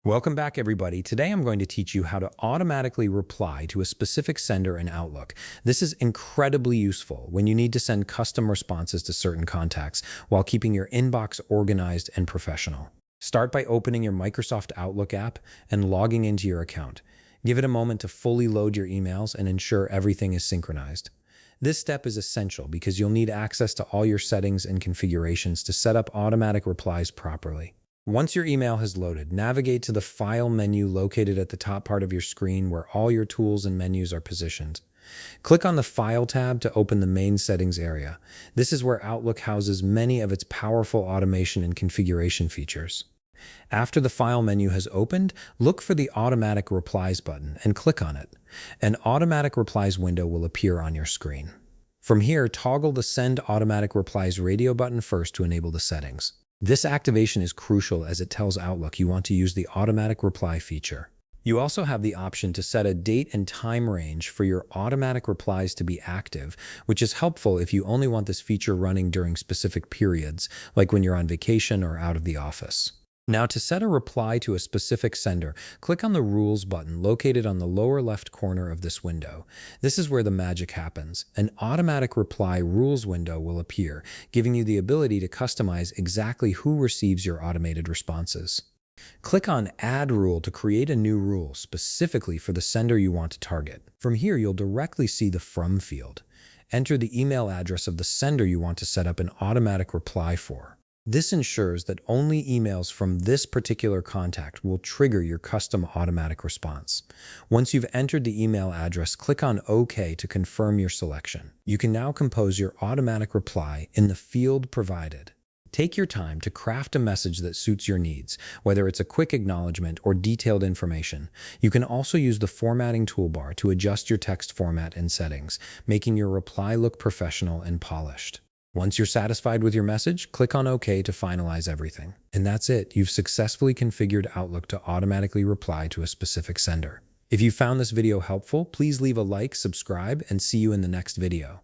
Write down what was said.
Welcome back, everybody. Today I'm going to teach you how to automatically reply to a specific sender in Outlook. This is incredibly useful when you need to send custom responses to certain contacts while keeping your inbox organized and professional. Start by opening your Microsoft Outlook app and logging into your account. Give it a moment to fully load your emails and ensure everything is synchronized. This step is essential because you'll need access to all your settings and configurations to set up automatic replies properly. Once your email has loaded, navigate to the File menu located at the top part of your screen where all your tools and menus are positioned. Click on the File tab to open the main settings area. This is where Outlook houses many of its powerful automation and configuration features. After the File menu has opened, look for the Automatic Replies button and click on it. An Automatic Replies window will appear on your screen. From here, toggle the Send Automatic Replies radio button first to enable the settings. This activation is crucial as it tells Outlook you want to use the automatic reply feature. You also have the option to set a date and time range for your automatic replies to be active, which is helpful if you only want this feature running during specific periods, like when you're on vacation or out of the office. Now, to set a reply to a specific sender, click on the Rules button located on the lower left corner of this window. This is where the magic happens. An automatic reply rules window will appear, giving you the ability to customize exactly who receives your automated responses. Click on Add Rule to create a new rule specifically for the sender you want to target. From here, you'll directly see the From field. Enter the email address of the sender you want to set up an automatic reply for. This ensures that only emails from this particular contact will trigger your custom automatic response. Once you've entered the email address, click on OK to confirm your selection. You can now compose your automatic reply in the field provided. Take your time to craft a message that suits your needs, whether it's a quick acknowledgement or detailed information. You can also use the formatting toolbar to adjust your text format and settings, making your reply look professional and polished. Once you're satisfied with your message, click on OK to finalize everything. And that's it. You've successfully configured Outlook to automatically reply to a specific sender. If you found this video helpful, please leave a like, subscribe, and see you in the next video.